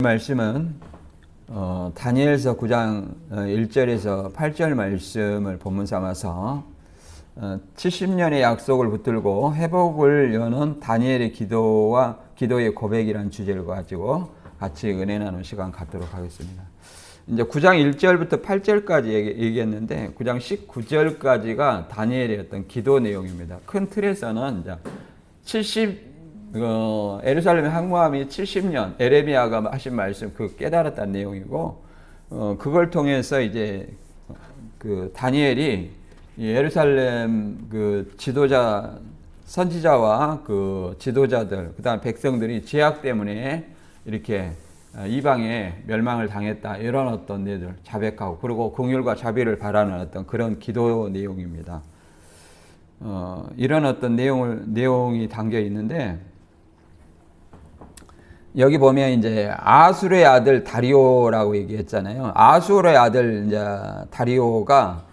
말씀은 다니엘서 9장 1절에서 8절 말씀을 본문 삼아서 70년의 약속을 붙들고 회복을 여는 다니엘의 기도의 고백이라는 주제를 가지고 같이 은혜 나누는 시간 갖도록 하겠습니다. 이제 9장 1절부터 8절까지 얘기했는데 9장 19절까지가 다니엘의 어떤 기도 내용입니다. 큰 틀에서는 이제 예루살렘의 항구함이 70년 에레미야가 하신 말씀 그 깨달았다는 내용이고 그걸 통해서 이제 그 다니엘이 예루살렘 그 지도자 선지자와 그 지도자들 그다음 백성들이 죄악 때문에 이렇게 이방에 멸망을 당했다 이런 어떤 내들 자백하고 그리고 긍휼과 자비를 바라는 어떤 그런 기도 내용입니다. 이런 어떤 내용이 담겨 있는데 여기 보면 이제 아술의 아들 다리오라고 얘기했잖아요. 아술의 아들 이제 다리오가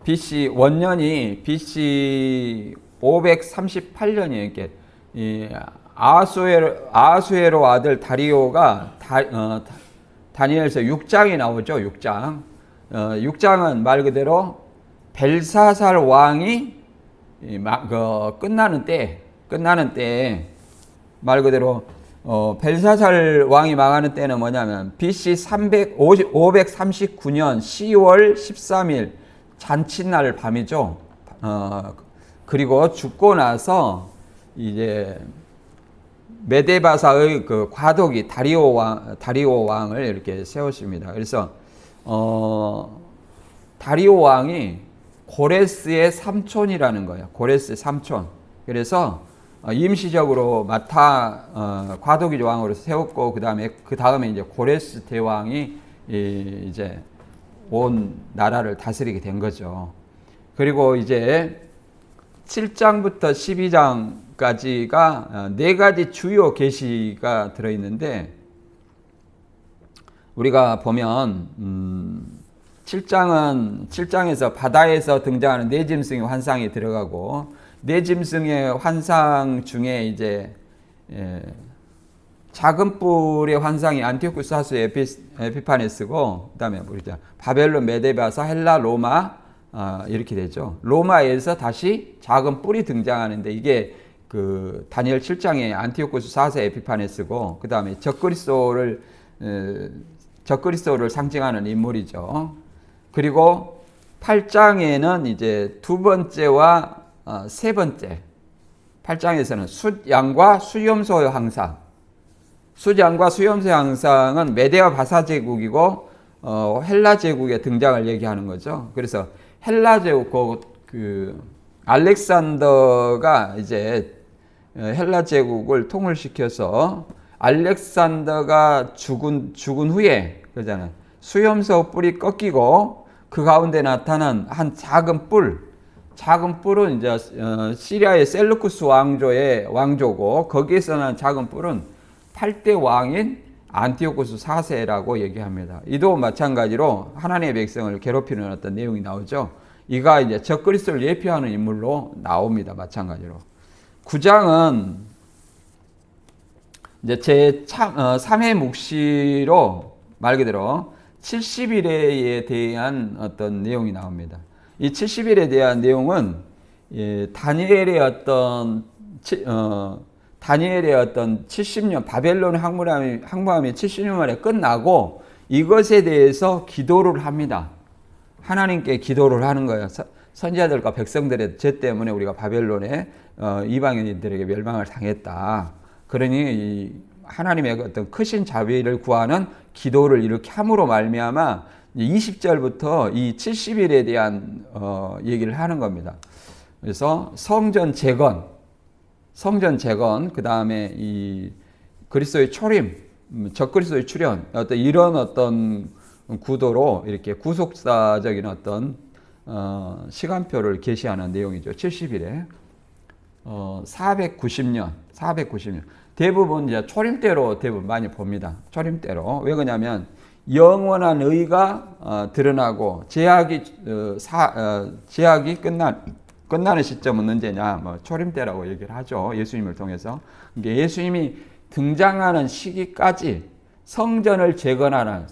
BC 원년이 BC 538년이에요. 이렇게 이 아수에로 아들 다리오가 다니엘서 6장이 나오죠. 6장. 6장은 말 그대로 벨사살 왕이 끝나는 때에 말 그대로 벨사살 왕이 망하는 때는 뭐냐면 BC 539년 10월 13일 잔칫날 밤이죠. 그리고 죽고 나서 이제 메데바사의 그 과도기 다리오 왕을 이렇게 세웠습니다. 그래서 다리오 왕이 고레스의 삼촌이라는 거예요. 고레스의 삼촌. 그래서 임시적으로 과도기 왕으로 세웠고 그 다음에 이제 고레스 대왕이 이제 온 나라를 다스리게 된 거죠. 그리고 이제 7장부터 12장까지가 네 가지 주요 계시가 들어 있는데 우리가 보면 7장에서 바다에서 등장하는 네 짐승의 환상이 들어가고 네 짐승의 환상 중에 이제 작은 뿔의 환상이 안티오쿠스 하수 에피파네스고 그다음에 우리가 바벨론, 메데바사, 헬라, 로마 이렇게 되죠. 로마에서 다시 작은 뿔이 등장하는데 이게 그 다니엘 7장의 안티오쿠스 4세 에피파네스고 그다음에 적그리스도를 상징하는 인물이죠. 그리고 8장에는 이제 두 번째와 세 번째 8장에서는 숫양과 수염소의 항상 숫양과 수염소의 항상은 메데와 바사 제국이고 헬라 제국의 등장을 얘기하는 거죠. 그래서 헬라 제국 그 알렉산더가 이제 헬라 제국을 통일시켜서 알렉산더가 죽은 후에 그러잖아요. 수염소 뿔이 꺾이고 그 가운데 나타난 한 작은 뿔은 이제 시리아의 셀루쿠스 왕조고 거기에서 난 작은 뿔은 8대 왕인 안티오쿠스 4세라고 얘기합니다. 이도 마찬가지로 하나님의 백성을 괴롭히는 어떤 내용이 나오죠. 이가 이제 적그리스도를 예표하는 인물로 나옵니다. 마찬가지로. 9장은 이제 제 3회 묵시로 말 그대로 70일에 대한 어떤 내용이 나옵니다. 이 70일에 대한 내용은 다니엘의 어떤 70년 바벨론 항구함이 70년 만에 끝나고 이것에 대해서 기도를 합니다. 하나님께 기도를 하는 거예요. 선지자들과 백성들의 죄 때문에 우리가 바벨론에 이방인들에게 멸망을 당했다. 그러니 이 하나님의 어떤 크신 자비를 구하는 기도를 이렇게 함으로 말미암아 20절부터 이 70일에 대한 얘기를 하는 겁니다. 그래서 성전 재건, 그 다음에 이 그리스도의 초림, 적그리스도의 출현, 이런 어떤 구도로 이렇게 구속사적인 어떤 시간표를 계시하는 내용이죠. 70일에 490년. 대부분 이제 초림대로 대부분 많이 봅니다. 초림대로. 왜 그러냐면 영원한 의가 드러나고 제약이 끝나는 시점은 언제냐? 초림 때라고 얘기를 하죠. 예수님을 통해서. 예수님이 등장하는 시기까지 성전을 재건하라는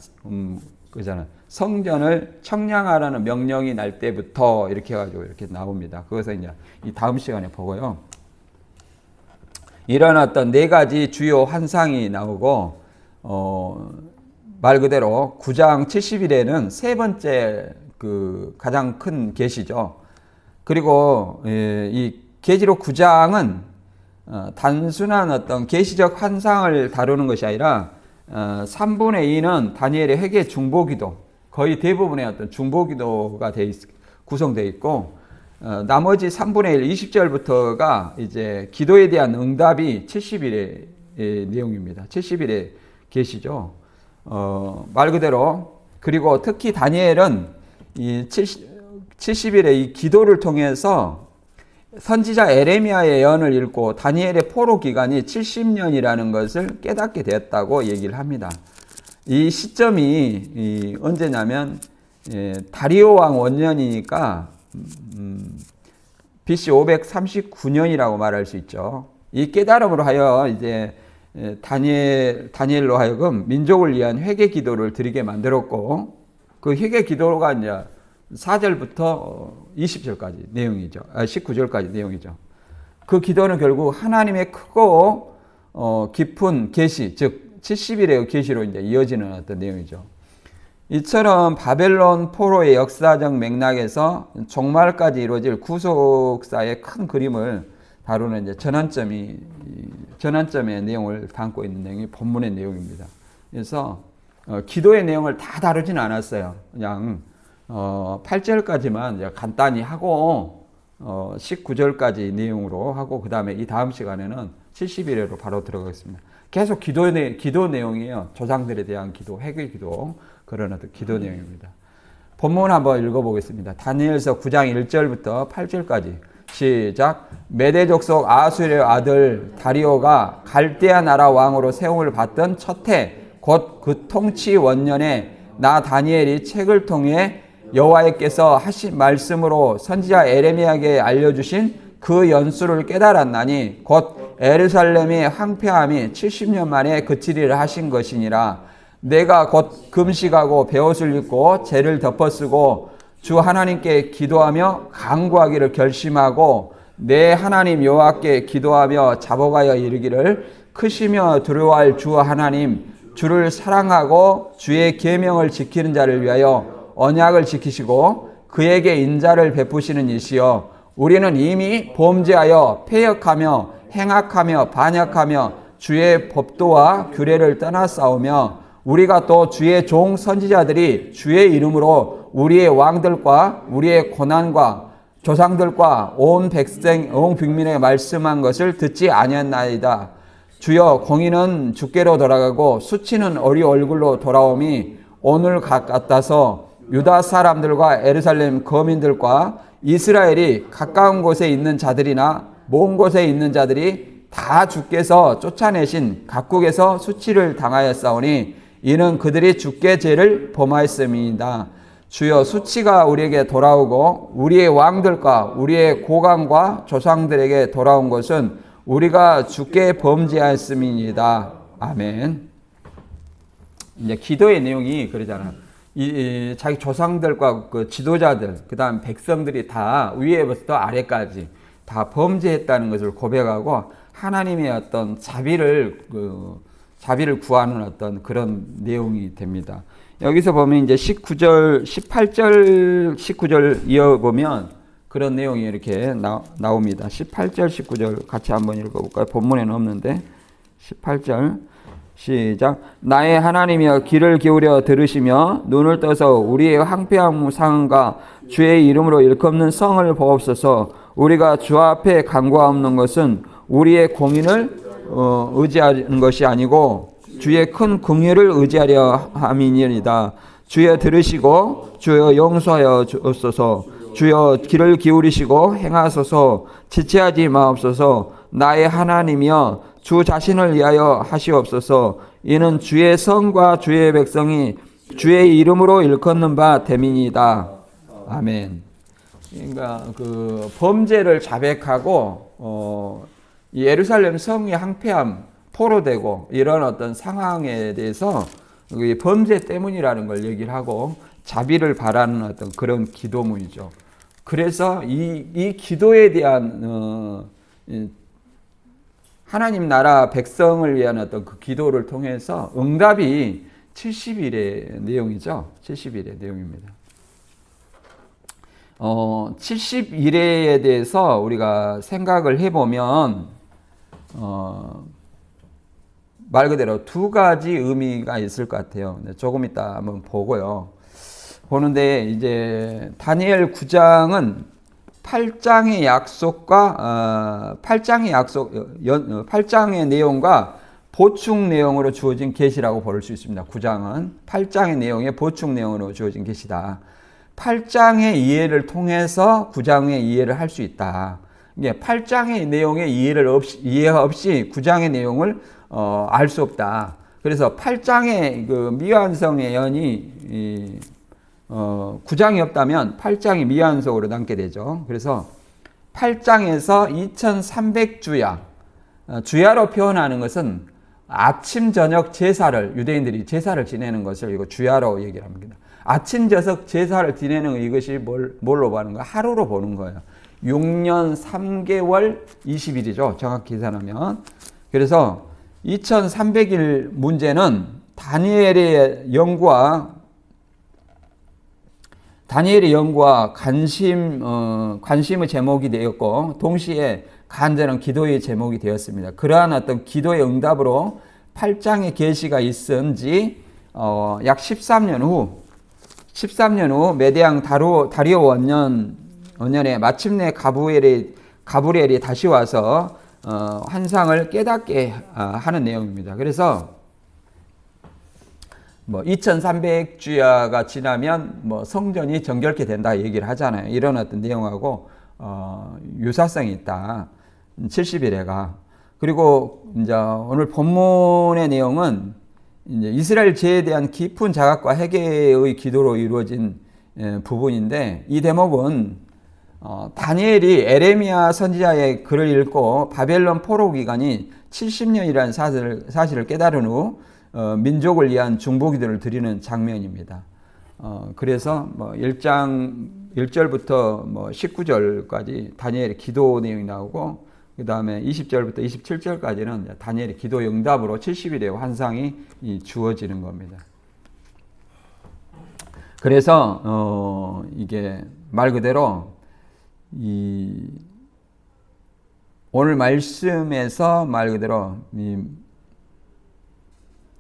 그잖아. 성전을 청량하라는 명령이 날 때부터 이렇게 해가지고 이렇게 나옵니다. 그것을 이제 이 다음 시간에 보고요. 이런 어떤 네 가지 주요 환상이 나오고 말 그대로 9장 70일에는 세 번째 그 가장 큰 계시죠. 그리고 이 계시록 9장은 단순한 어떤 계시적 환상을 다루는 것이 아니라 3분의 2는 다니엘의 회개 중보기도, 거의 대부분의 어떤 중보기도가 구성되어 있고 나머지 3분의 1, 20절부터가 이제 기도에 대한 응답이 70일의 내용입니다. 70일의 계시죠. 말 그대로. 그리고 특히 다니엘은 이 70일의 이 기도를 통해서 선지자 에레미야의 예언을 읽고 다니엘의 포로 기간이 70년이라는 것을 깨닫게 되었다고 얘기를 합니다. 이 시점이 언제냐면 다리오 왕 원년이니까 BC 539년이라고 말할 수 있죠. 이 깨달음으로 하여 이제 다니엘로 하여금 민족을 위한 회개 기도를 드리게 만들었고, 그 회개 기도가 이제 4절부터 20절까지 내용이죠. 19절까지 내용이죠. 그 기도는 결국 하나님의 크고 깊은 계시, 즉 70일의 계시로 이제 이어지는 어떤 내용이죠. 이처럼 바벨론 포로의 역사적 맥락에서 종말까지 이루어질 구속사의 큰 그림을 다루는 이제 전환점의 내용을 담고 있는 내용이 본문의 내용입니다. 그래서 기도의 내용을 다 다루지는 않았어요. 그냥 8절까지만 간단히 하고 19절까지 내용으로 하고 그 다음에 이 다음 시간에는 70일로 바로 들어가겠습니다. 계속 기도 내용이에요. 조상들에 대한 기도, 회개 기도, 그런 어떤 기도 내용입니다. 본문 한번 읽어보겠습니다. 다니엘서 9장 1절부터 8절까지 시작. 메대 족속 아수르의 아들 다리오가 갈대아 나라 왕으로 세움을 받던 첫 해 곧 그 통치 원년에 나 다니엘이 책을 통해 여호와께서 하신 말씀으로 선지자 에레미야에게 알려주신 그 연수를 깨달았나니 곧 예루살렘의 황폐함이 70년 만에 그치리라 하신 것이니라. 내가 곧 금식하고 베옷을 입고 죄를 덮어쓰고 주 하나님께 기도하며 간구하기를 결심하고 내 하나님 여호와께 기도하며 자복하여 이르기를 크시며 두려워할 주 하나님, 주를 사랑하고 주의 계명을 지키는 자를 위하여 언약을 지키시고 그에게 인자를 베푸시는 이시여, 우리는 이미 범죄하여 패역하며 행악하며 반역하며 주의 법도와 규례를 떠나싸우며 우리가 또 주의 종 선지자들이 주의 이름으로 우리의 왕들과 우리의 고난과 조상들과 온 빅민에게 말씀한 것을 듣지 아니했나이다. 주여, 공의는 주께로 돌아가고 수치는 우리 얼굴로 돌아옴이 오늘 같아서 유다 사람들과 예루살렘 거민들과 이스라엘이 가까운 곳에 있는 자들이나 먼 곳에 있는 자들이 다 주께서 쫓아내신 각국에서 수치를 당하였사오니 이는 그들이 주께 죄를 범하였음이다. 주여, 수치가 우리에게 돌아오고 우리의 왕들과 우리의 고관과 조상들에게 돌아온 것은 우리가 주께 범죄하였음이니이다. 아멘. 이제 기도의 내용이 그러잖아요. 자기 조상들과 그 지도자들, 그 다음 백성들이 다 위에부터 아래까지 다 범죄했다는 것을 고백하고 하나님의 어떤 자비를 구하는 어떤 그런 내용이 됩니다. 여기서 보면 이제 18절, 19절 이어보면 그런 내용이 이렇게 나옵니다. 18절, 19절 같이 한번 읽어볼까요? 본문에는 없는데 18절 시작. 나의 하나님이여, 귀를 기울여 들으시며 눈을 떠서 우리의 황폐한 상과 주의 이름으로 일컫는 성을 보옵소서. 우리가 주 앞에 간구하옵는 것은 우리의 공의를 의지하는 것이 아니고 주의 큰 긍휼을 의지하려 함이니이다. 주여, 들으시고 주여 용서하여 주옵소서. 주여, 귀를 기울이시고 행하소서. 지체하지 마옵소서. 나의 하나님이여, 주 자신을 위하여 하시옵소서. 이는 주의 성과 주의 백성이 주의 이름으로 일컫는 바 됨이니이다. 아멘. 그러니까 그 범죄를 자백하고 이 예루살렘 성의 황폐함, 포로되고 이런 어떤 상황에 대해서 범죄 때문이라는 걸 얘기를 하고 자비를 바라는 어떤 그런 기도문이죠. 그래서 이 기도에 대한 하나님 나라 백성을 위한 어떤 그 기도를 통해서 응답이 70일의 내용이죠. 70일의 내용입니다. 70일에 대해서 우리가 생각을 해보면 말 그대로 두 가지 의미가 있을 것 같아요. 조금 이따 한번 보고요. 보는데 이제 다니엘 9장은 8장의 약속과 8장의 내용과 보충 내용으로 주어진 계시라고 볼 수 있습니다. 9장은 8장의 내용의 보충 내용으로 주어진 계시다. 8장의 이해를 통해서 9장의 이해를 할 수 있다. 이게 8장의 내용의 이해가 없이 9장의 내용을 알 수 없다. 그래서 8장의 그 미완성의 예언이 9장이 없다면 8장이 미완성으로 남게 되죠. 그래서 8장에서 2300주야, 주야로 표현하는 것은 아침 저녁 제사를 유대인들이 제사를 지내는 것을 이거 주야로 얘기를 합니다. 아침 저녁 제사를 지내는 이것이 뭘로 보는 거야? 하루로 보는 거예요. 6년 3개월 20일이죠. 정확히 계산하면. 그래서 2300일 문제는 다니엘의 연구와 관심의 제목이 되었고 동시에 간절한 기도의 제목이 되었습니다. 그러한 어떤 기도의 응답으로 8장의 계시가 있은 지 약 13년 후 메대왕 다리오 원년에 마침내 가브리엘이 다시 와서 환상을 깨닫게 하는 내용입니다. 그래서 2300주야가 지나면 성전이 정결케 된다 얘기를 하잖아요. 이런 어떤 내용하고 유사성이 있다. 70일에가. 그리고 이제 오늘 본문의 내용은 이제 이스라엘 죄에 대한 깊은 자각과 회개의 기도로 이루어진 부분인데 이 대목은 다니엘이 에레미야 선지자의 글을 읽고 바벨론 포로 기간이 70년이라는 사실을 깨달은 후 민족을 위한 중보기도를 드리는 장면입니다. 그래서 1장 1절부터 19절까지 다니엘의 기도 내용이 나오고 그 다음에 20절부터 27절까지는 다니엘의 기도 응답으로 70일의 환상이 주어지는 겁니다. 그래서 이게 말 그대로 오늘 말씀에서 말 그대로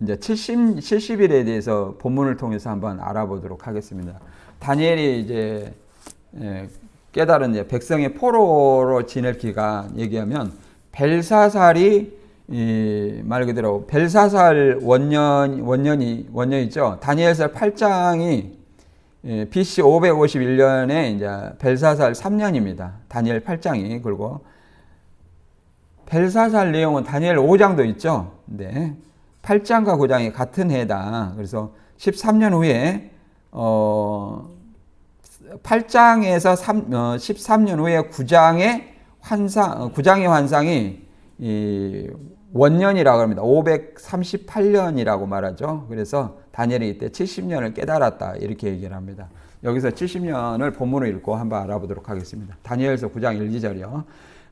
이제 70일에 대해서 본문을 통해서 한번 알아보도록 하겠습니다. 다니엘이 이제 깨달은 이제 백성의 포로로 지낼 기간 얘기하면 벨사살이 말 그대로 벨사살 원년이죠. 다니엘서 8장이 BC 551년에 이제 벨사살 3년입니다. 다니엘 8장이. 그리고 벨사살 내용은 다니엘 5장도 있죠. 네. 8장과 9장이 같은 해다. 그래서 13년 후에 8장에서 13년 후에 9장의 환상이 원년이라고 합니다. 538년이라고 말하죠. 그래서 다니엘이 이때 70년을 깨달았다 이렇게 얘기를 합니다. 여기서 70년을 본문을 읽고 한번 알아보도록 하겠습니다. 다니엘서 9장 1, 2절이요.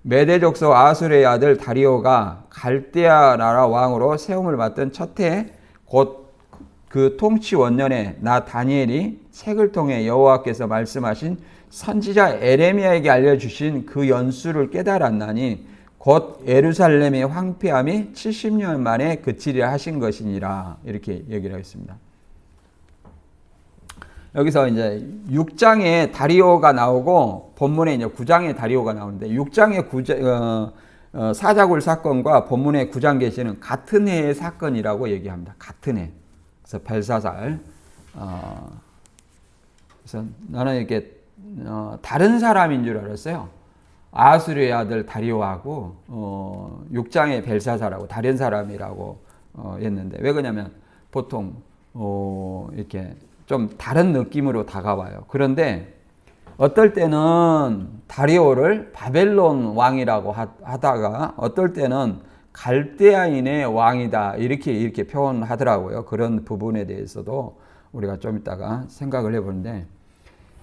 메대 족속 아수르의 아들 다리오가 갈대아 나라 왕으로 세움을 받던 첫 해 곧 그 통치 원년에 나 다니엘이 책을 통해 여호와께서 말씀하신 선지자 에레미야에게 알려주신 그 연수를 깨달았나니 곧 예루살렘의 황폐함이 70년 만에 그치리라 하신 것이니라 이렇게 얘기를 하겠습니다. 여기서 이제 6장에 다리오가 나오고 본문에 이제 9장에 다리오가 나오는데 6장의 사자굴 사건과 본문의 9장 계시는 같은 해의 사건이라고 얘기합니다. 같은 해. 그래서 벨사살. 그래서 나는 이렇게 다른 사람인 줄 알았어요. 아수르의 아들 다리오하고 6장의 벨사살하고 다른 사람이라고 했는데 왜 그러냐면 보통 이렇게 좀 다른 느낌으로 다가와요. 그런데 어떨 때는 다리오를 바벨론 왕이라고 하다가 어떨 때는 갈대아인의 왕이다. 이렇게 표현하더라고요. 그런 부분에 대해서도 우리가 좀 이따가 생각을 해보는데,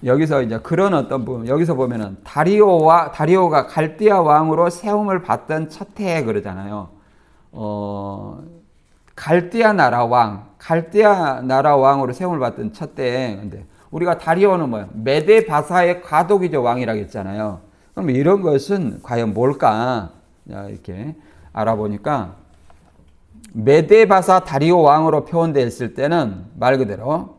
여기서 이제 그런 어떤 부분, 여기서 보면은 다리오가 갈대아 왕으로 세움을 받던 첫 해에 그러잖아요. 갈대아 나라 왕으로 세움을 받던 첫 때에, 근데 우리가 다리오는 뭐예요? 메데바사의 과도기적 왕이라고 했잖아요. 그럼 이런 것은 과연 뭘까? 이렇게 알아보니까, 메데바사 다리오 왕으로 표현되었을 때는 말 그대로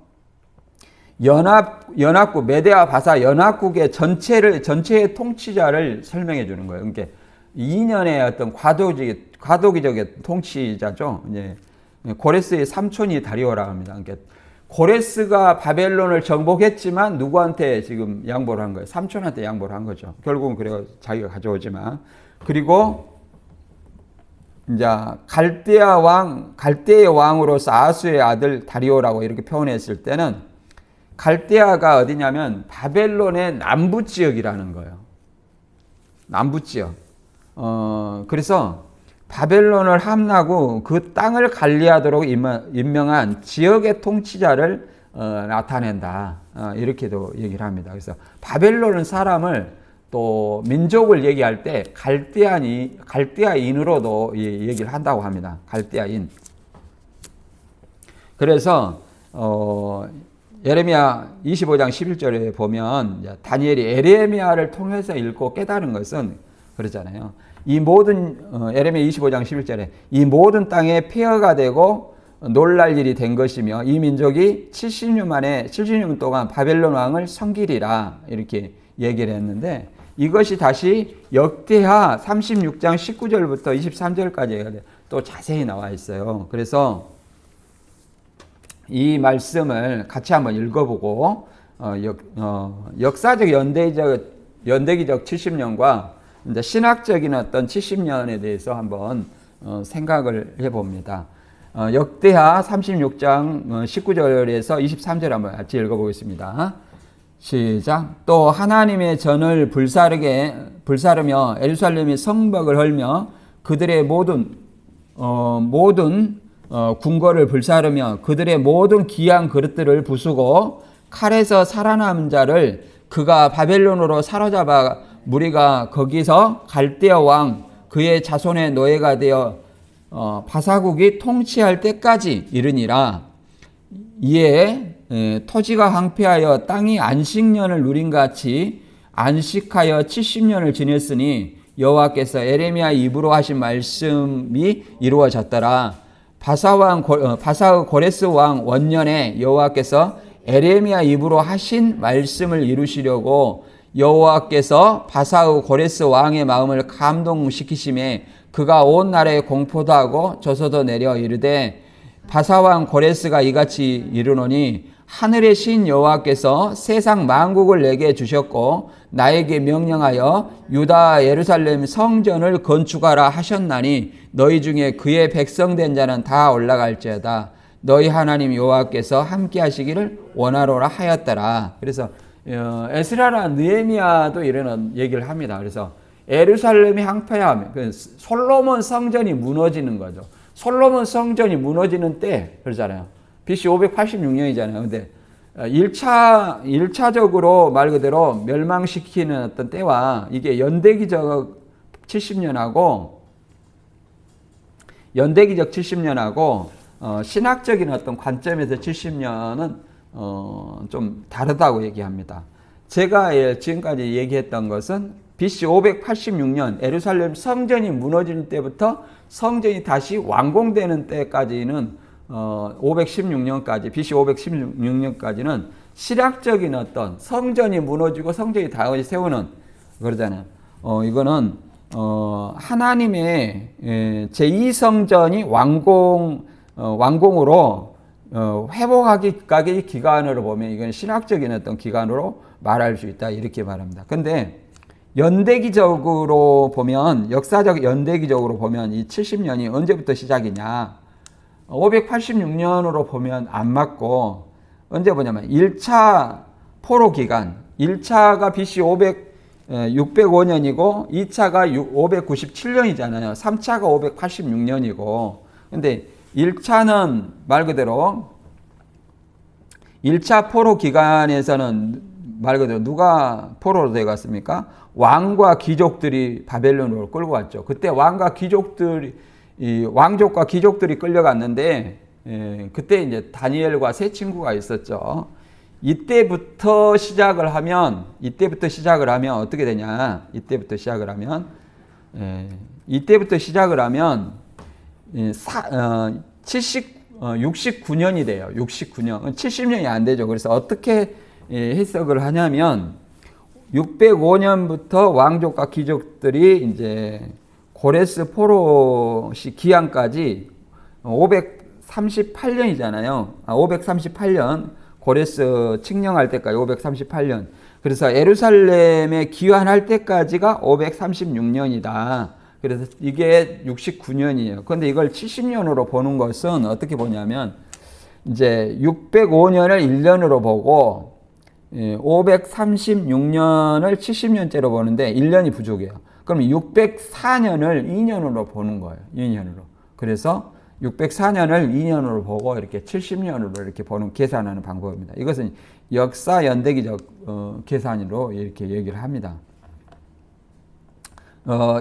연합국, 메데와 바사 연합국의 전체의 통치자를 설명해 주는 거예요. 그러니까 2년의 어떤 과도기적의 통치자죠. 이제 고레스의 삼촌이 다리오라고 합니다. 그러니까 고레스가 바벨론을 정복했지만 누구한테 지금 양보를 한 거예요? 삼촌한테 양보를 한 거죠. 결국은 그래서 자기가 가져오지만. 그리고 이제 갈대의 왕으로서 아수의 아들 다리오라고 이렇게 표현했을 때는, 갈대아가 어디냐면 바벨론의 남부 지역이라는 거예요. 남부 지역. 그래서 바벨론을 함나고 그 땅을 관리하도록 임명한 지역의 통치자를 나타낸다. 이렇게도 얘기를 합니다. 그래서 바벨론은 사람을, 또 민족을 얘기할 때 갈대아인으로도 얘기를 한다고 합니다. 갈대아인. 그래서 예레미야 25장 11절에 보면 다니엘이 에레미야를 통해서 읽고 깨달은 것은 그러잖아요. 이 모든 예레미야 25장 11절에 이 모든 땅에 폐허가 되고 놀랄 일이 된 것이며 이 민족이 70년 동안 바벨론 왕을 섬기리라 이렇게 얘기를 했는데, 이것이 다시 역대하 36장 19절부터 23절까지 또 자세히 나와 있어요. 그래서 이 말씀을 같이 한번 읽어보고 역사적 연대기적 70년과 이제 신학적인 어떤 70년에 대해서 한번 생각을 해봅니다. 역대하 36장 19절에서 23절 한번 같이 읽어보겠습니다. 시작. 또 하나님의 전을 불사르며 예루살렘의 성벽을 헐며 그들의 모든 궁궐을 불사르며 그들의 모든 귀한 그릇들을 부수고 칼에서 살아남은 자를 그가 바벨론으로 사로잡아 무리가 거기서 갈대아 왕 그의 자손의 노예가 되어 바사국이 통치할 때까지 이르니라. 이에 토지가 황폐하여 땅이 안식년을 누린같이 안식하여 70년을 지냈으니 여호와께서 에레미야 입으로 하신 말씀이 이루어졌더라. 바사의 고레스 왕 원년에 여호와께서 에레미야 입으로 하신 말씀을 이루시려고 여호와께서 바사의 고레스 왕의 마음을 감동시키심에 그가 온 나라에 공포도 하고 저서도 내려 이르되, 바사 왕 고레스가 이같이 이르노니 하늘의 신 여호와께서 세상 만국을 내게 주셨고 나에게 명령하여 유다 예루살렘 성전을 건축하라 하셨나니 너희 중에 그의 백성된 자는 다 올라갈지어다. 너희 하나님 여호와께서 함께 하시기를 원하노라 하였더라. 그래서 에스라나 느헤미야도 이런 얘기를 합니다. 그래서 예루살렘이 황폐함, 솔로몬 성전이 무너지는 거죠. 솔로몬 성전이 무너지는 때 그러잖아요. BC 586년이잖아요. 근데 1차적으로 말 그대로 멸망시키는 어떤 때와 이게 연대기적 70년하고 신학적인 어떤 관점에서 70년은 좀 다르다고 얘기합니다. 제가 지금까지 얘기했던 것은 BC 586년 예루살렘 성전이 무너지는 때부터 성전이 다시 완공되는 때까지는 516년까지 BC 516년까지는 신학적인 어떤 성전이 무너지고 성전이 다시 세우는 그러잖아요. 이거는 하나님의 제2성전이 완공으로 회복하기까지 기간으로 보면 이건 신학적인 어떤 기간으로 말할 수 있다 이렇게 말합니다. 근데 연대기적으로 보면, 역사적 연대기적으로 보면 이 70년이 언제부터 시작이냐? 586년으로 보면 안 맞고, 언제 보냐면 1차 포로 기간, 1차가 BC 605년이고 2차가 597년이잖아요. 3차가 586년이고. 근데 1차는 말 그대로 1차 포로 기간에서는 말 그대로 누가 포로로 되어갔습니까? 왕과 귀족들이 바벨론으로 끌고 갔죠. 그때 왕과 귀족들이 왕족과 귀족들이 끌려갔는데 그때 이제 다니엘과 세 친구가 있었죠. 이때부터 시작을 하면 어떻게 되냐? 이때부터 시작을 하면 69년이 돼요. 69년. 70년이 안 되죠. 그래서 어떻게 해석을 하냐면 605년부터 왕족과 귀족들이 이제 고레스 포로 기한까지 538년이잖아요. 538년 고레스 칙령할 때까지 538년. 그래서 예루살렘에 귀환할 때까지가 536년이다. 그래서 이게 69년이에요. 그런데 이걸 70년으로 보는 것은 어떻게 보냐면 이제 605년을 1년으로 보고 536년을 70년째로 보는데 1년이 부족해요. 그럼 604년을 2년으로 보는 거예요. 2년으로. 그래서 604년을 2년으로 보고 이렇게 70년으로 이렇게 보는 계산하는 방법입니다. 이것은 역사 연대기적 계산으로 이렇게 얘기를 합니다.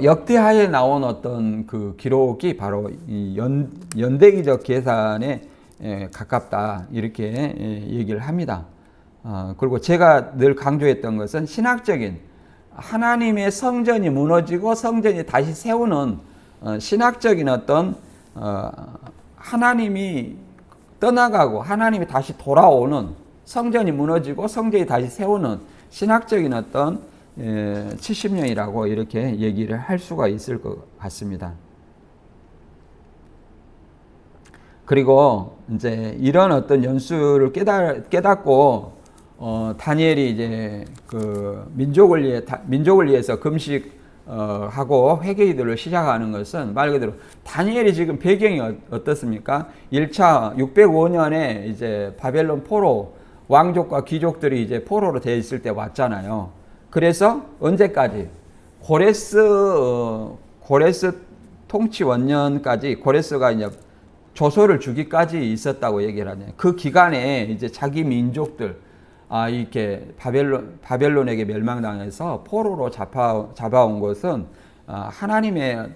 역대하에 나온 어떤 그 기록이 바로 이 연대기적 계산에 가깝다 이렇게 얘기를 합니다. 그리고 제가 늘 강조했던 것은 신학적인 하나님의 성전이 무너지고 성전이 다시 세우는 신학적인 어떤 하나님이 떠나가고 하나님이 다시 돌아오는 성전이 무너지고 성전이 다시 세우는 신학적인 어떤 70년이라고 이렇게 얘기를 할 수가 있을 것 같습니다. 그리고 이제 이런 어떤 연수를 깨닫고 다니엘이 이제 그 민족을 위해서 금식하고 회개기도를 시작하는 것은 말 그대로 다니엘이 지금 배경이 어떻습니까? 1차 605년에 이제 바벨론 포로 왕족과 귀족들이 이제 포로로 되어 있을 때 왔잖아요. 그래서 언제까지 고레스 통치 원년까지 고레스가 이제 조소를 주기까지 있었다고 얘기를 하네요. 그 기간에 이제 자기 민족들 이렇게 바벨론에게 멸망당해서 포로로 잡아온 것은 하나님의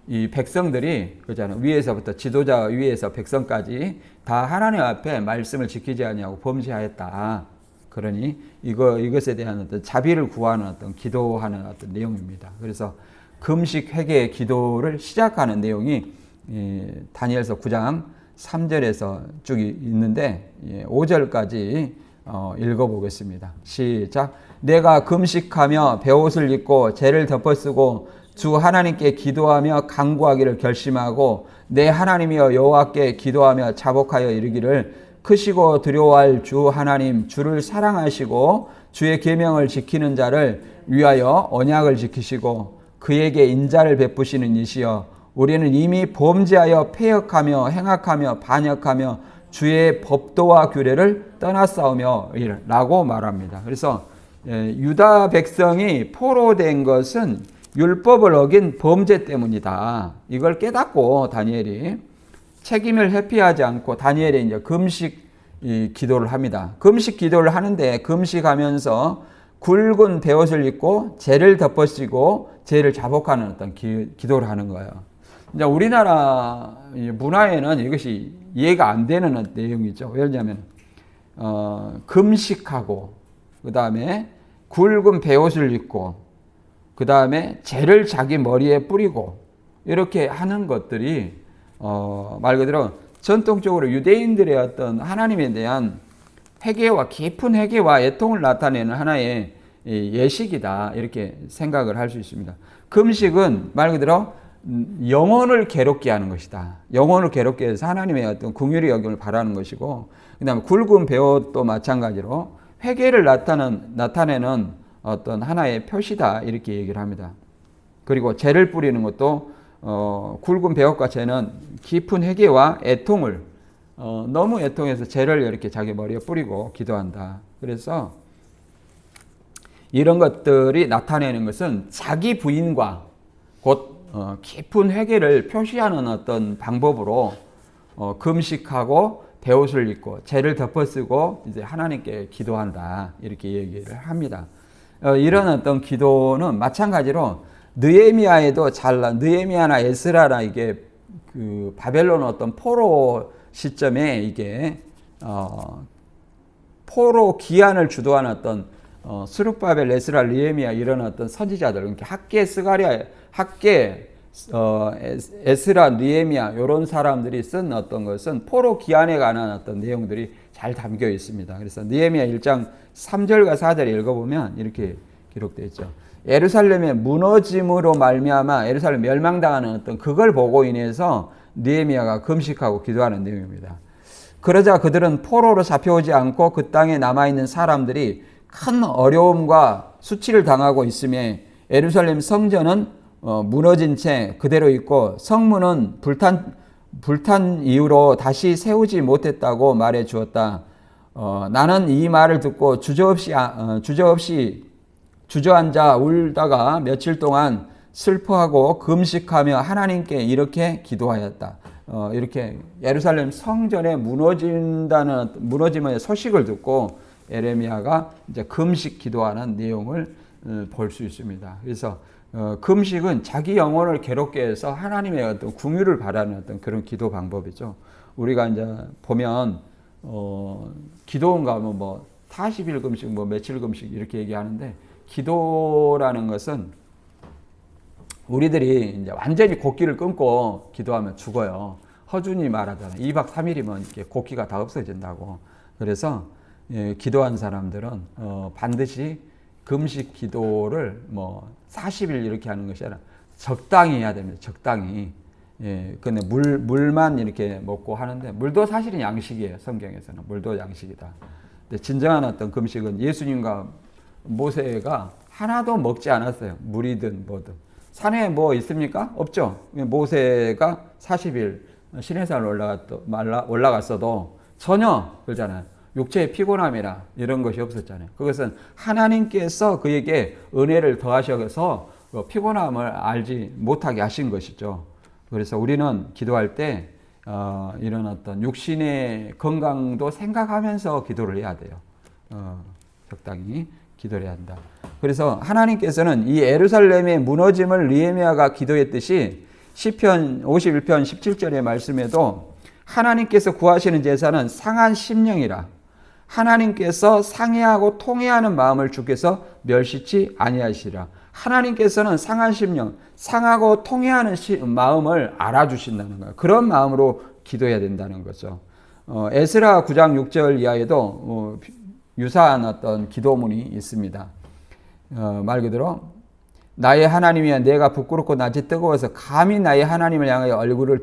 이 백성들이 그잖아요. 위에서부터 지도자 위에서 백성까지 다 하나님 앞에 말씀을 지키지 않냐고 범죄하였다. 그러니 이것에 대한 어떤 자비를 구하는 어떤 기도하는 어떤 내용입니다. 그래서 금식 회개 기도를 시작하는 내용이 다니엘서 9장 3절에서 쭉 있는데 5절까지 읽어보겠습니다. 시작. 내가 금식하며 베옷을 입고 죄를 덮어쓰고 주 하나님께 기도하며 간구하기를 결심하고 내 하나님이여 여호와께 기도하며 자복하여 이르기를 크시고 두려워할 주 하나님 주를 사랑하시고 주의 계명을 지키는 자를 위하여 언약을 지키시고 그에게 인자를 베푸시는 이시여 우리는 이미 범죄하여 패역하며 행악하며 반역하며 주의 법도와 규례를 떠났사오며 라고 말합니다. 그래서 유다 백성이 포로된 것은 율법을 어긴 범죄 때문이다. 이걸 깨닫고 다니엘이 책임을 회피하지 않고 다니엘이 이제 금식 기도를 합니다. 금식 기도를 하는데 금식하면서 굵은 베옷을 입고 죄를 덮어쓰고 죄를 자복하는 어떤 기도를 하는 거예요. 이제 우리나라 문화에는 이것이 이해가 안 되는 내용이죠. 왜냐하면 금식하고 그 다음에 굵은 베옷을 입고 그 다음에 죄를 자기 머리에 뿌리고 이렇게 하는 것들이 말 그대로 전통적으로 유대인들의 어떤 하나님에 대한 회개와 깊은 회개와 애통을 나타내는 하나의 예식이다 이렇게 생각을 할 수 있습니다. 금식은 말 그대로 영혼을 괴롭게 하는 것이다. 영혼을 괴롭게 해서 하나님의 어떤 긍휼의 여김을 바라는 것이고 그 다음에 굵은 베옷도 마찬가지로 회개를 나타내는 어떤 하나의 표시다 이렇게 얘기를 합니다. 그리고 죄를 뿌리는 것도 굵은 베옷과 죄는 깊은 회개와 애통을 너무 애통해서 죄를 이렇게 자기 머리에 뿌리고 기도한다. 그래서 이런 것들이 나타내는 것은 자기 부인과 곧 깊은 회개를 표시하는 어떤 방법으로 금식하고 베옷을 입고 죄를 덮어쓰고 이제 하나님께 기도한다 이렇게 얘기를 합니다. 이런 어떤 기도는 마찬가지로 느헤미야에도 느헤미야나 에스라나 이게 그 바벨론 어떤 포로 시점에 이게 포로 기한을 주도하는 어떤 스룹바벨, 에스라, 느헤미야 이런 어떤 선지자들, 그러니까 학계, 스가랴, 학계, 에스라, 느헤미야 이런 사람들이 쓴 어떤 것은 포로 기한에 관한 어떤 내용들이 잘 담겨 있습니다. 그래서 느헤미야 1장 3절과 4절 읽어보면 이렇게 기록되어 있죠. 예루살렘의 무너짐으로 말미암아 예루살렘 멸망당하는 어떤 그걸 보고 인해서 느헤미야가 금식하고 기도하는 내용입니다. 그러자 그들은 포로로 잡혀오지 않고 그 땅에 남아있는 사람들이 큰 어려움과 수치를 당하고 있음에 예루살렘 성전은 무너진 채 그대로 있고 성문은 불탄 이후로 다시 세우지 못했다고 말해 주었다. 나는 이 말을 듣고 주저앉아 울다가 며칠 동안 슬퍼하고 금식하며 하나님께 이렇게 기도하였다. 이렇게 예루살렘 성전에 무너짐의 소식을 듣고 에레미야가 이제 금식 기도하는 내용을 볼 수 있습니다. 그래서 금식은 자기 영혼을 괴롭게 해서 하나님의 어떤 궁유를 바라는 어떤 그런 기도 방법이죠. 우리가 이제 보면 기도원가 하면 뭐 40일 금식, 뭐 며칠 금식 이렇게 얘기하는데 기도라는 것은 우리들이 이제 완전히 곡기를 끊고 기도하면 죽어요. 허준이 말하잖아요. 2박 3일이면 이렇게 곡기가 다 없어진다고. 그래서 기도한 사람들은 반드시 금식 기도를 뭐 40일 이렇게 하는 것이 아니라 적당히 해야 됩니다. 적당히. 근데 물만 이렇게 먹고 하는데 물도 사실은 양식이에요. 성경에서는 물도 양식이다. 근데 진정한 어떤 금식은 예수님과 모세가 하나도 먹지 않았어요. 물이든 뭐든. 산에 뭐 있습니까? 없죠. 모세가 40일 시내산 올라갔어도 전혀 그러잖아요. 육체의 피곤함이나 이런 것이 없었잖아요. 그것은 하나님께서 그에게 은혜를 더하셔서 피곤함을 알지 못하게 하신 것이죠. 그래서 우리는 기도할 때 이런 어떤 육신의 건강도 생각하면서 기도를 해야 돼요. 적당히 기도를 해야 한다. 그래서 하나님께서는 이 예루살렘의 무너짐을 느헤미야가 기도했듯이 시편 51편 17절의 말씀에도 하나님께서 구하시는 제사는 상한 심령이라 하나님께서 상해하고 통회하는 마음을 주께서 멸시치 아니하시라. 하나님께서는 상한 심령, 상하고 통회하는 마음을 알아주신다는 거예요. 그런 마음으로 기도해야 된다는 거죠. 에스라 9장 6절 이하에도 유사한 어떤 기도문이 있습니다. 말 그대로 나의 하나님이여 내가 부끄럽고 낯이 뜨거워서 감히 나의 하나님을 향하여 얼굴을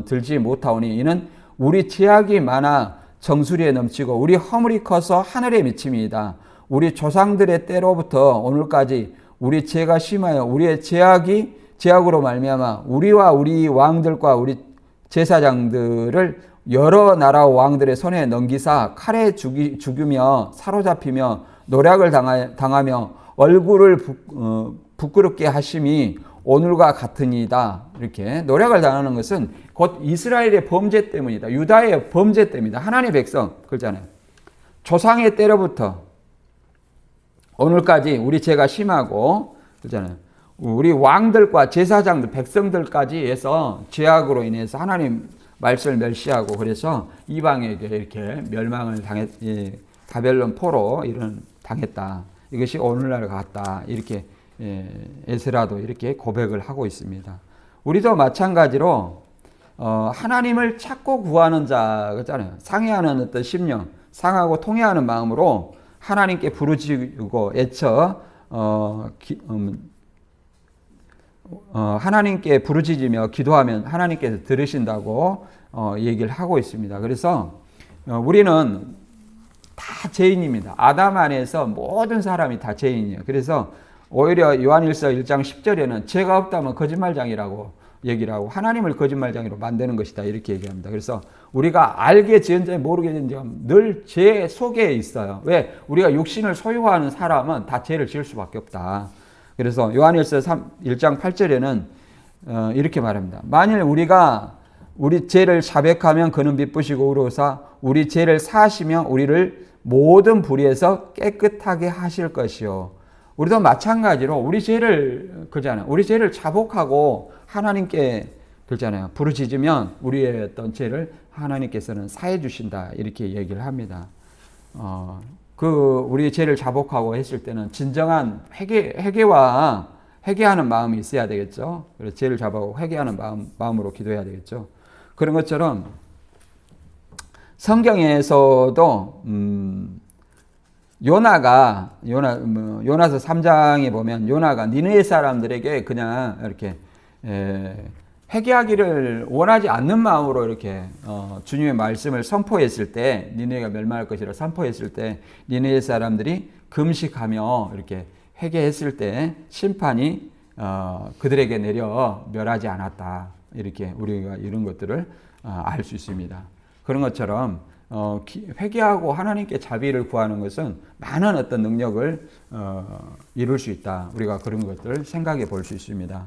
들지 못하오니 이는 우리 죄악이 많아 정수리에 넘치고 우리 허물이 커서 하늘에 미침이다. 우리 조상들의 때로부터 오늘까지 우리 죄가 심하여 우리의 죄악으로 말미암아 우리와 우리 왕들과 우리 제사장들을 여러 나라 왕들의 손에 넘기사 칼에 죽이며 사로잡히며 노략을 당하며 얼굴을 부끄럽게 하심이 오늘과 같으니이다. 이렇게 노략을 당하는 것은 곧 이스라엘의 범죄 때문이다. 유다의 범죄 때문이다. 하나님의 백성 그러잖아요. 조상의 때로부터 오늘까지 우리 죄가 심하고 그러잖아요. 우리 왕들과 제사장들 백성들까지 해서 죄악으로 인해서 하나님 말씀을 멸시하고 그래서 이방에게 이렇게 멸망을 바벨론 포로 이런 당했다. 이것이 오늘날 같다. 이렇게 에스라도 이렇게 고백을 하고 있습니다. 우리도 마찬가지로 하나님을 찾고 구하는 자 그잖아요. 상해하는 어떤 심령, 상하고 통해하는 마음으로 하나님께 부르짖고 애쳐 하나님께 부르짖으며 기도하면 하나님께서 들으신다고 얘기를 하고 있습니다. 그래서 우리는 다 죄인입니다. 아담 안에서 모든 사람이 다 죄인이에요. 그래서 오히려 요한일서 1장 10절에는 죄가 없다면 거짓말장이라고 얘기를 하고 하나님을 거짓말쟁이로 만드는 것이다 이렇게 얘기합니다. 그래서 우리가 알게 지은지 모르게 지은지 늘 죄 속에 있어요. 왜? 우리가 육신을 소유하는 사람은 다 죄를 지을 수밖에 없다. 그래서 요한일서 1장 8절에는 이렇게 말합니다. 만일 우리가 우리 죄를 자백하면 그는 미쁘시고 의로우사 우리 죄를 사하시며 우리를 모든 불의에서 깨끗하게 하실 것이요. 우리도 마찬가지로 우리 죄를 그잖아요. 우리 죄를 자복하고 하나님께 그렇잖아요. 부르짖으면 우리의 어떤 죄를 하나님께서는 사해 주신다 이렇게 얘기를 합니다. 우리 죄를 자복하고 했을 때는 진정한 회개하는 마음이 있어야 되겠죠. 그래서 죄를 자복하고 회개하는 마음으로 기도해야 되겠죠. 그런 것처럼 성경에서도 요나서 3장에 보면 요나가 니느웨 사람들에게 그냥 이렇게 회개하기를 원하지 않는 마음으로 이렇게 주님의 말씀을 선포했을 때 니느웨가 멸망할 것이라 선포했을 때 니느웨 사람들이 금식하며 이렇게 회개했을 때 심판이 그들에게 내려 멸하지 않았다. 이렇게 우리가 이런 것들을 알 수 있습니다. 그런 것처럼 회개하고 하나님께 자비를 구하는 것은 많은 어떤 능력을 이룰 수 있다. 우리가 그런 것들을 생각해 볼 수 있습니다.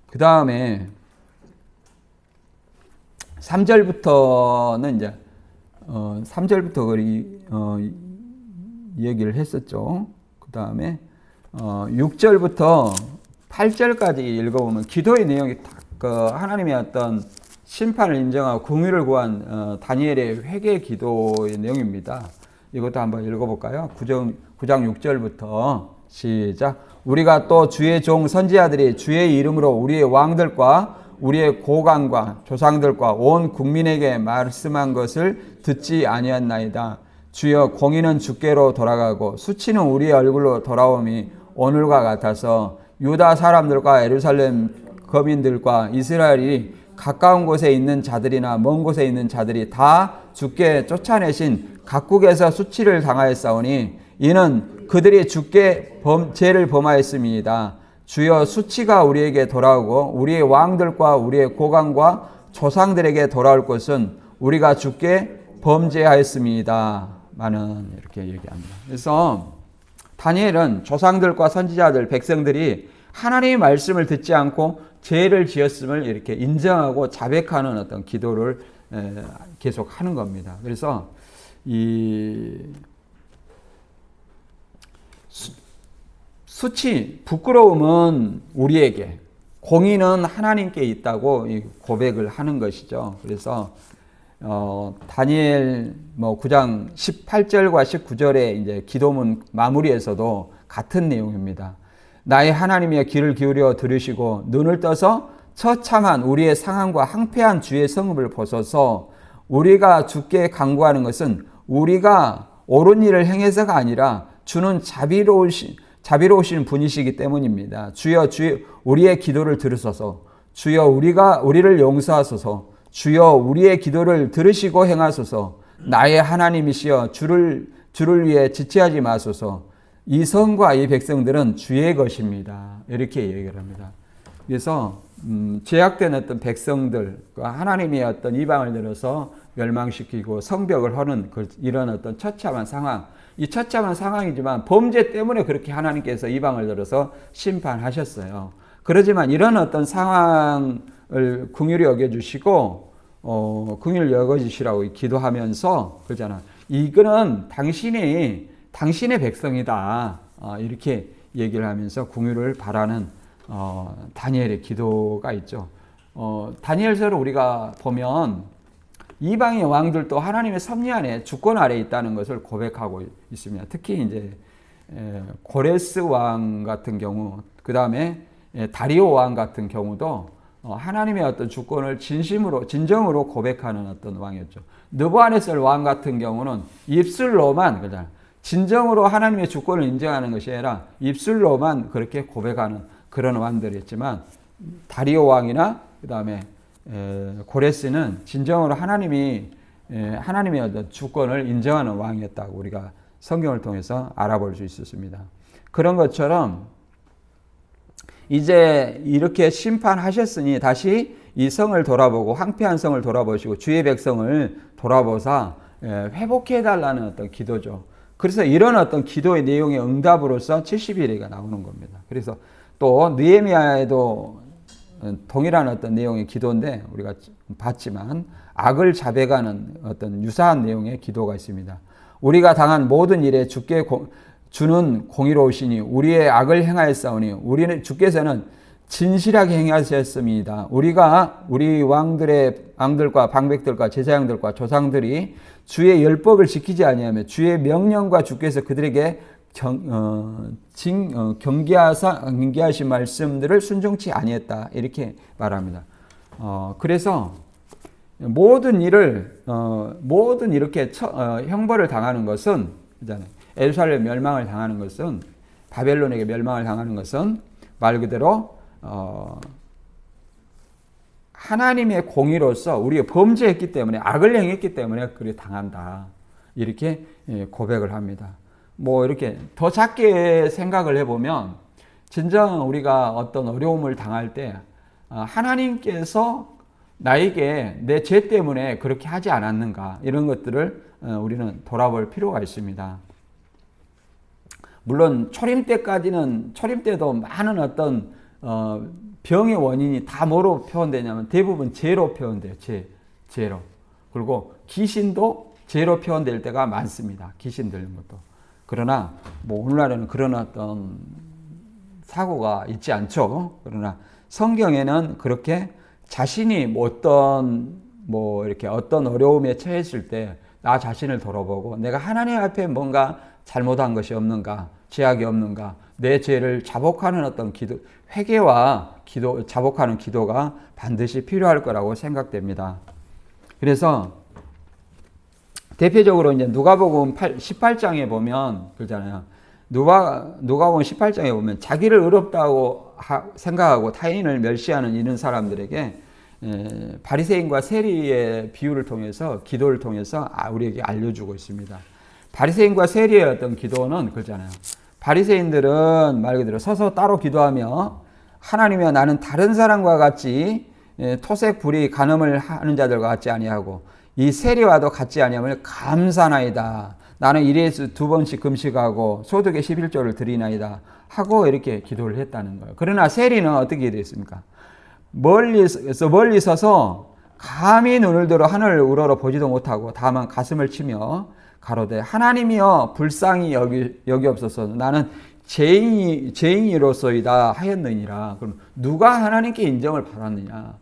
그 다음에 3절부터는 이제 3절부터 얘기를 했었죠. 그 다음에 6절부터 8절까지 읽어보면 기도의 내용이 하나님의 어떤 심판을 인정하고 긍휼을 구한 다니엘의 회개 기도의 내용입니다. 이것도 한번 읽어볼까요? 9장 6절부터 시작. 우리가 또 주의 종 선지자들이 주의 이름으로 우리의 왕들과 우리의 고관과 조상들과 온 국민에게 말씀한 것을 듣지 아니했나이다. 주여 공의는 주께로 돌아가고 수치는 우리의 얼굴로 돌아옴이 오늘과 같아서 유다 사람들과 예루살렘 거민들과 이스라엘이 가까운 곳에 있는 자들이나 먼 곳에 있는 자들이 다 주께 쫓아내신 각국에서 수치를 당하였사오니 이는 그들이 주께 죄를 범하였음이니이다. 주여 수치가 우리에게 돌아오고 우리의 왕들과 우리의 고관과 조상들에게 돌아올 것은 우리가 주께 범죄하였음이니이다. 많은 이렇게 얘기합니다. 그래서 다니엘은 조상들과 선지자들 백성들이 하나님의 말씀을 듣지 않고 죄를 지었음을 이렇게 인정하고 자백하는 어떤 기도를 계속 하는 겁니다. 그래서 이 수치, 부끄러움은 우리에게, 공의는 하나님께 있다고 고백을 하는 것이죠. 그래서 다니엘 9장 18절과 19절의 이제 기도문 마무리에서도 같은 내용입니다. 나의 하나님이여 귀를 기울여 들으시고 눈을 떠서 처참한 우리의 상황과 항폐한 주의 성읍을 보소서. 우리가 주께 간구하는 것은 우리가 옳은 일을 행해서가 아니라 주는 자비로우신 분이시기 때문입니다. 주여 우리의 기도를 들으소서. 주여 우리를 용서하소서. 주여 우리의 기도를 들으시고 행하소서. 나의 하나님이시여 주를 위해 지체하지 마소서. 이 성과 이 백성들은 주의 것입니다. 이렇게 얘기를 합니다. 그래서 죄악된 어떤 백성들, 하나님의 어떤 이방을 들어서 멸망시키고 성벽을 허는 이런 어떤 처참한 상황, 이 처참한 상황이지만 범죄 때문에 그렇게 하나님께서 이방을 들어서 심판하셨어요. 그러지만 이런 어떤 상황을 긍휼히 여겨주시고 긍휼히 여겨주시라고 기도하면서 그러잖아. 이거는 당신의 백성이다. 이렇게 얘기를 하면서 긍휼을 바라는 다니엘의 기도가 있죠. 다니엘서를 우리가 보면 이방의 왕들도 하나님의 섭리 안에 주권 아래에 있다는 것을 고백하고 있습니다. 특히 이제 고레스 왕 같은 경우, 그 다음에 다리오 왕 같은 경우도 하나님의 어떤 주권을 진정으로 고백하는 어떤 왕이었죠. 느부갓네살 왕 같은 경우는 입술로만 그냥 진정으로 하나님의 주권을 인정하는 것이 아니라 입술로만 그렇게 고백하는 그런 왕들이었지만 다리오 왕이나 그 다음에 고레스는 진정으로 하나님의 어떤 주권을 인정하는 왕이었다고 우리가 성경을 통해서 알아볼 수 있었습니다. 그런 것처럼 이제 이렇게 심판하셨으니 다시 이 성을 돌아보고 황폐한 성을 돌아보시고 주의 백성을 돌아보사 회복해 달라는 어떤 기도죠. 그래서 이런 어떤 기도의 내용의 응답으로서 70일이가 나오는 겁니다. 그래서 또 느헤미야에도 동일한 어떤 내용의 기도인데 우리가 봤지만 악을 자백하는 어떤 유사한 내용의 기도가 있습니다. 우리가 당한 모든 일에 주는 공의로우시니 우리의 악을 행하였사오니 우리는 주께서는 진실하게 행하셨습니다. 우리 왕들과 방백들과 제사장들과 조상들이 주의 율법을 지키지 아니하며 주의 명령과 주께서 그들에게 경계하신 말씀들을 순종치 아니했다 이렇게 말합니다. 그래서 모든 이렇게 형벌을 당하는 것은 예루살렘 멸망을 당하는 것은 바벨론에게 멸망을 당하는 것은 말 그대로 하나님의 공의로서 우리가 범죄했기 때문에 악을 행했기 때문에 그래 당한다 이렇게 고백을 합니다. 뭐 이렇게 더 작게 생각을 해보면 진정 우리가 어떤 어려움을 당할 때 하나님께서 나에게 내 죄 때문에 그렇게 하지 않았는가 이런 것들을 우리는 돌아볼 필요가 있습니다. 물론 초림 때도 많은 어떤 병의 원인이 다 뭐로 표현되냐면 대부분 죄로 표현돼요. 죄로. 그리고 귀신도 죄로 표현될 때가 많습니다. 귀신 들린 것도. 그러나 뭐 오늘날에는 그런 어떤 사고가 있지 않죠. 그러나 성경에는 그렇게 자신이 어떤 어려움에 처했을 때 나 자신을 돌아보고 내가 하나님 앞에 뭔가 잘못한 것이 없는가, 죄악이 없는가, 내 죄를 자복하는 어떤 기도, 회개와 자복하는 기도가 반드시 필요할 거라고 생각됩니다. 그래서 대표적으로 이제 누가복음 18장에 보면 그러잖아요. 누가복음 18장에 보면 자기를 의롭다고 생각하고 타인을 멸시하는 이런 사람들에게 바리새인과 세리의 비유를 통해서 기도를 통해서 우리에게 알려주고 있습니다. 바리새인과 세리의 어떤 기도는 그러잖아요. 바리새인들은 말 그대로 서서 따로 기도하며 하나님이여 나는 다른 사람과 같이 토색 불의 간음을 하는 자들과 같지 아니하고 이 세리와도 같지 아니하며 감사나이다. 나는 일에서 2번씩 금식하고 소득의 11조를 드리나이다 하고 이렇게 기도를 했다는 거예요. 그러나 세리는 어떻게 기도했습니까? 멀리 서서 감히 눈을 들어 하늘을 우러러 보지도 못하고 다만 가슴을 치며 가로되 하나님이여 불쌍히 여기옵소서 나는 죄인이로소이다 하였느니라. 그럼 누가 하나님께 인정을 받았느냐?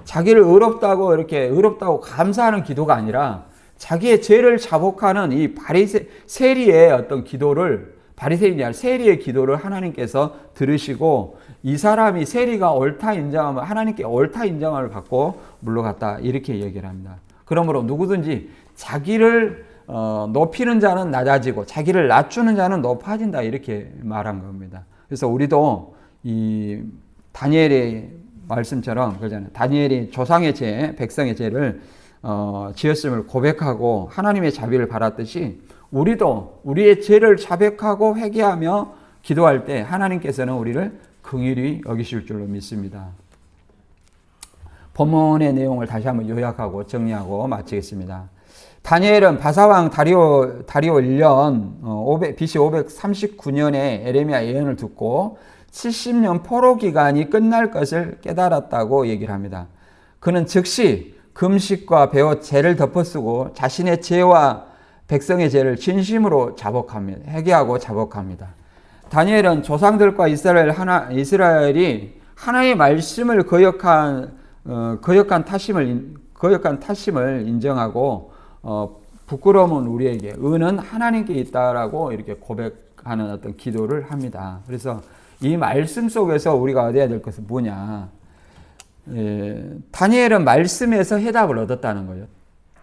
자기를 의롭다고 감사하는 기도가 아니라 자기의 죄를 자복하는 이 세리의 어떤 기도를 바리새인이 아니라 세리의 기도를 하나님께서 들으시고 이 사람이 세리가 옳다 인정하면 하나님께 옳다 인정을 받고 물러갔다 이렇게 얘기를 합니다. 그러므로 누구든지 자기를 높이는 자는 낮아지고 자기를 낮추는 자는 높아진다 이렇게 말한 겁니다. 그래서 우리도 이 다니엘의 말씀처럼 그러잖아요. 다니엘이 조상의 죄, 백성의 죄를 지었음을 고백하고 하나님의 자비를 바랐듯이 우리도 우리의 죄를 자백하고 회개하며 기도할 때 하나님께서는 우리를 긍휼히 여기실 줄로 믿습니다. 본문의 내용을 다시 한번 요약하고 정리하고 마치겠습니다. 다니엘은 바사왕 다리오 1년 BC 539년에 에레미야 예언을 듣고 70년 포로 기간이 끝날 것을 깨달았다고 얘기를 합니다. 그는 즉시 금식과 배옷 죄를 덮어쓰고 자신의 죄와 백성의 죄를 진심으로 자복합니다. 회개하고 자복합니다. 다니엘은 조상들과 이스라엘이 하나님의 말씀을 거역한 타심을 인정하고 부끄러움은 우리에게 은은 하나님께 있다라고 이렇게 고백하는 어떤 기도를 합니다. 그래서 이 말씀 속에서 우리가 얻어야 될 것은 뭐냐? 다니엘은 말씀에서 해답을 얻었다는 거예요.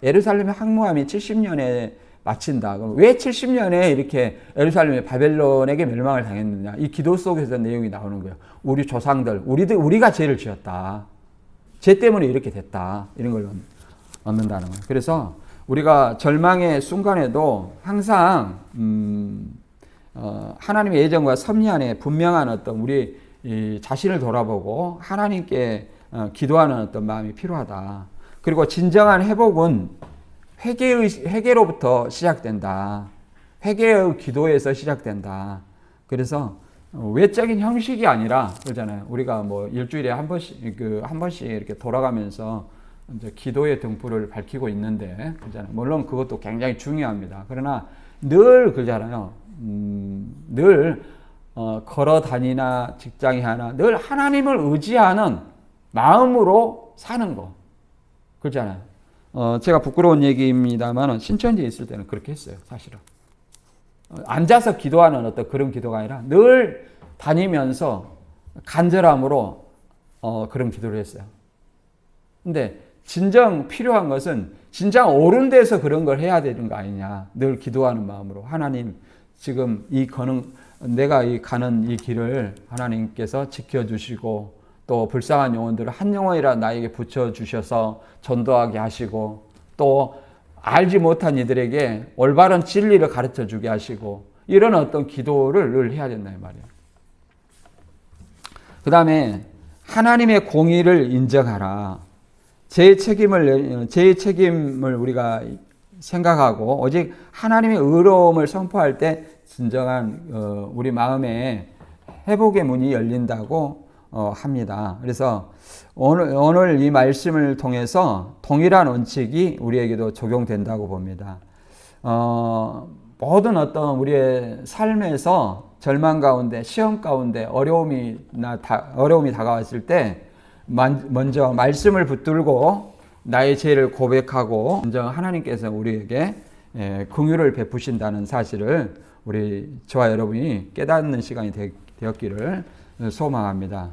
예루살렘의 항모함이 70년에 마친다. 그럼 왜 70년에 이렇게 예루살렘이 바벨론에게 멸망을 당했느냐? 이 기도 속에서 내용이 나오는 거예요. 우리 조상들, 우리가 죄를 지었다. 죄 때문에 이렇게 됐다. 이런 걸 얻는다는 거예요. 그래서 우리가 절망의 순간에도 항상 하나님의 예정과 섭리 안에 분명한 어떤 우리 이 자신을 돌아보고 하나님께 기도하는 어떤 마음이 필요하다. 그리고 진정한 회복은 회개로부터 시작된다. 회개의 기도에서 시작된다. 그래서 외적인 형식이 아니라 그러잖아요. 우리가 뭐 일주일에 한 번씩 이렇게 돌아가면서 이제 기도의 등불을 밝히고 있는데 그러잖아요. 물론 그것도 굉장히 중요합니다. 그러나 늘 그러잖아요. 늘 걸어 다니나 직장에 하나 늘 하나님을 의지하는 마음으로 사는 거. 그러잖아요. 제가 부끄러운 얘기입니다만 신천지에 있을 때는 그렇게 했어요. 사실은. 앉아서 기도하는 어떤 그런 기도가 아니라 늘 다니면서 간절함으로 그런 기도를 했어요. 근데 진정 필요한 것은 진짜 옳은 데서 그런 걸 해야 되는 거 아니냐. 늘 기도하는 마음으로 하나님 지금 내가 가는 이 길을 하나님께서 지켜주시고 또 불쌍한 영혼들을 한 영혼이라 나에게 붙여주셔서 전도하게 하시고 또 알지 못한 이들에게 올바른 진리를 가르쳐 주게 하시고 이런 어떤 기도를 늘 해야 된다 이 말이에요. 그 다음에 하나님의 공의를 인정하라. 제 책임을 우리가 생각하고 오직 하나님의 의로움을 선포할 때 진정한 우리 마음에 회복의 문이 열린다고 합니다. 그래서 오늘 이 말씀을 통해서 동일한 원칙이 우리에게도 적용된다고 봅니다. 모든 어떤 우리의 삶에서 절망 가운데, 시험 가운데 어려움이 다가왔을 때 먼저 말씀을 붙들고 나의 죄를 고백하고 먼저 하나님께서 우리에게 긍휼을 베푸신다는 사실을 저와 여러분이 깨닫는 시간이 되었기를 소망합니다.